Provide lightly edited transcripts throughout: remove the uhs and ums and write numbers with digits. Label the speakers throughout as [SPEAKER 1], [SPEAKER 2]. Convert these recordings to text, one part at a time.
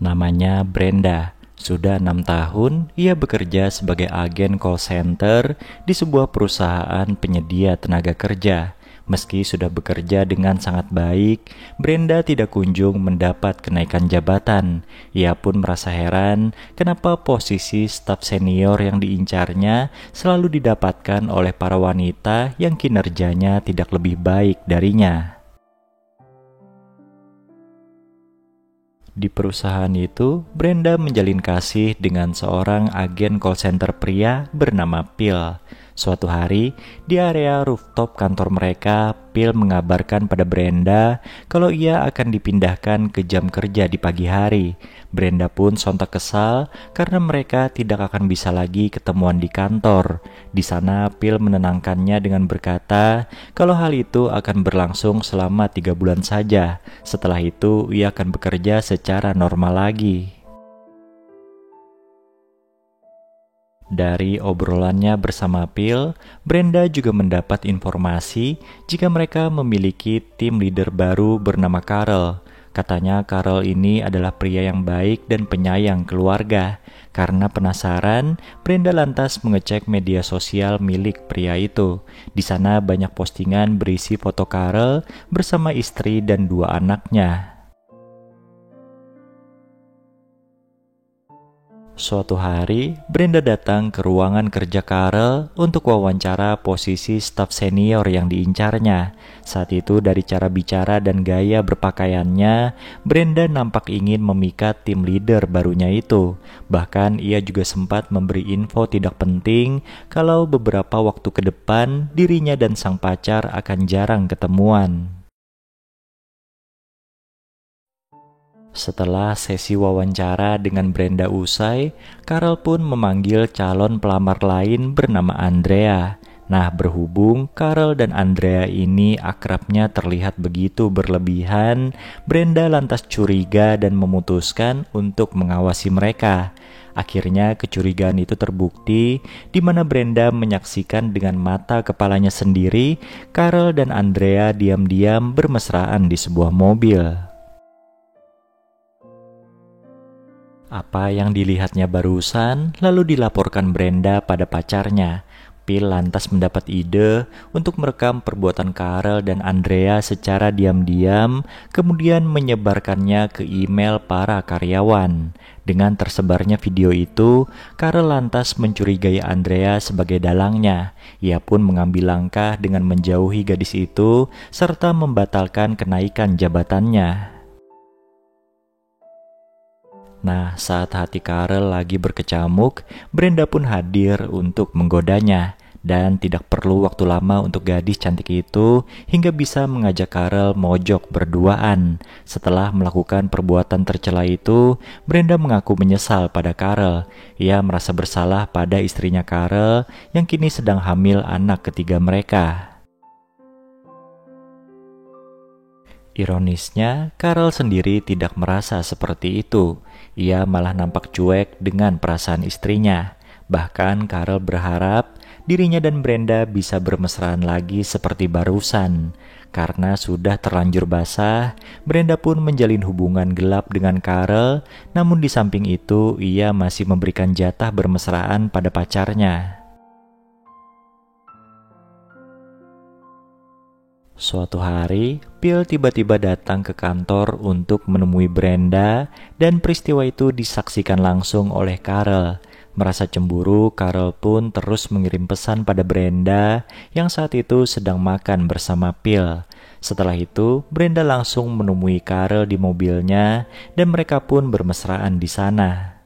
[SPEAKER 1] Namanya Brenda. Sudah 6 tahun, ia bekerja sebagai agen call center di sebuah perusahaan penyedia tenaga kerja. Meski sudah bekerja dengan sangat baik, Brenda tidak kunjung mendapat kenaikan jabatan. Ia pun merasa heran kenapa posisi staf senior yang diincarnya selalu didapatkan oleh para wanita yang kinerjanya tidak lebih baik darinya. Di perusahaan itu, Brenda menjalin kasih dengan seorang agen call center pria bernama Phil. Suatu hari, di area rooftop kantor mereka, Phil mengabarkan pada Brenda kalau ia akan dipindahkan ke jam kerja di pagi hari. Brenda pun sontak kesal karena mereka tidak akan bisa lagi ketemuan di kantor. Di sana, Phil menenangkannya dengan berkata kalau hal itu akan berlangsung selama 3 bulan saja. Setelah itu, ia akan bekerja secara normal lagi. Dari obrolannya bersama Phil, Brenda juga mendapat informasi jika mereka memiliki tim leader baru bernama Carl. Katanya Carl ini adalah pria yang baik dan penyayang keluarga. Karena penasaran, Brenda lantas mengecek media sosial milik pria itu. Di sana banyak postingan berisi foto Carl bersama istri dan 2 anaknya. Suatu hari, Brenda datang ke ruangan kerja Carl untuk wawancara posisi staf senior yang diincarnya. Saat itu dari cara bicara dan gaya berpakaiannya, Brenda nampak ingin memikat tim leader barunya itu. Bahkan ia juga sempat memberi info tidak penting kalau beberapa waktu ke depan dirinya dan sang pacar akan jarang ketemuan. Setelah sesi wawancara dengan Brenda usai, Carl pun memanggil calon pelamar lain bernama Andrea. Nah, berhubung Carl dan Andrea ini akrabnya terlihat begitu berlebihan, Brenda lantas curiga dan memutuskan untuk mengawasi mereka. Akhirnya kecurigaan itu terbukti, di mana Brenda menyaksikan dengan mata kepalanya sendiri, Carl dan Andrea diam-diam bermesraan di sebuah mobil. Apa yang dilihatnya barusan lalu dilaporkan Brenda pada pacarnya. Phil lantas mendapat ide untuk merekam perbuatan Carl dan Andrea secara diam-diam, kemudian menyebarkannya ke email para karyawan. Dengan tersebarnya video itu, Carl lantas mencurigai Andrea sebagai dalangnya. Ia pun mengambil langkah dengan menjauhi gadis itu, serta membatalkan kenaikan jabatannya. Nah, saat hati Carl lagi berkecamuk, Brenda pun hadir untuk menggodanya. Dan tidak perlu waktu lama untuk gadis cantik itu hingga bisa mengajak Carl mojok berduaan. Setelah melakukan perbuatan tercela itu, Brenda mengaku menyesal pada Carl. Ia merasa bersalah pada istrinya Carl yang kini sedang hamil anak ketiga mereka. Ironisnya, Carl sendiri tidak merasa seperti itu. Ia malah nampak cuek dengan perasaan istrinya. Bahkan Carl berharap dirinya dan Brenda bisa bermesraan lagi seperti barusan. Karena sudah terlanjur basah, Brenda pun menjalin hubungan gelap dengan Carl. Namun di samping itu, ia masih memberikan jatah bermesraan pada pacarnya. Suatu hari, Phil tiba-tiba datang ke kantor untuk menemui Brenda dan peristiwa itu disaksikan langsung oleh Carl. Merasa cemburu, Carl pun terus mengirim pesan pada Brenda yang saat itu sedang makan bersama Phil. Setelah itu, Brenda langsung menemui Carl di mobilnya dan mereka pun bermesraan di sana.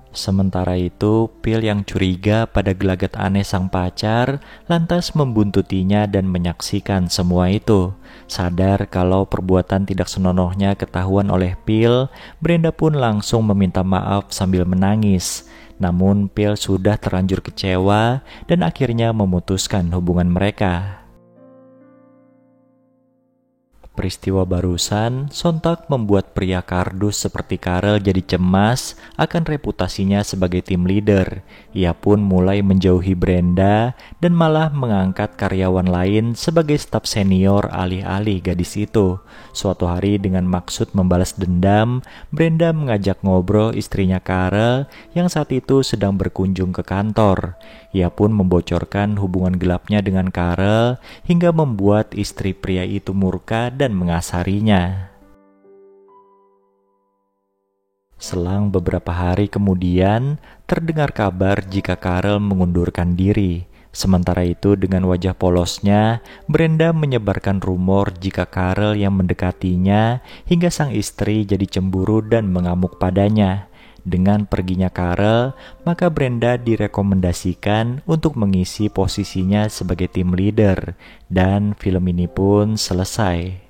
[SPEAKER 1] Sementara itu, Phil yang curiga pada gelagat aneh sang pacar lantas membuntutinya dan menyaksikan semua itu. Sadar kalau perbuatan tidak senonohnya ketahuan oleh Phil, Brenda pun langsung meminta maaf sambil menangis. Namun Phil sudah terlanjur kecewa dan akhirnya memutuskan hubungan mereka. Peristiwa barusan sontak membuat pria kardus seperti Karel jadi cemas akan reputasinya sebagai tim leader. Ia pun mulai menjauhi Brenda dan malah mengangkat karyawan lain sebagai staf senior alih-alih gadis itu. Suatu hari dengan maksud membalas dendam, Brenda mengajak ngobrol istrinya Karel yang saat itu sedang berkunjung ke kantor. Ia pun membocorkan hubungan gelapnya dengan Karel hingga membuat istri pria itu murka dan mengasarinya. Selang beberapa hari kemudian, terdengar kabar jika Karel mengundurkan diri. Sementara itu dengan wajah polosnya, Brenda menyebarkan rumor jika Karel yang mendekatinya hingga sang istri jadi cemburu dan mengamuk padanya. Dengan perginya Karel, maka Brenda direkomendasikan untuk mengisi posisinya sebagai tim leader dan film ini pun selesai.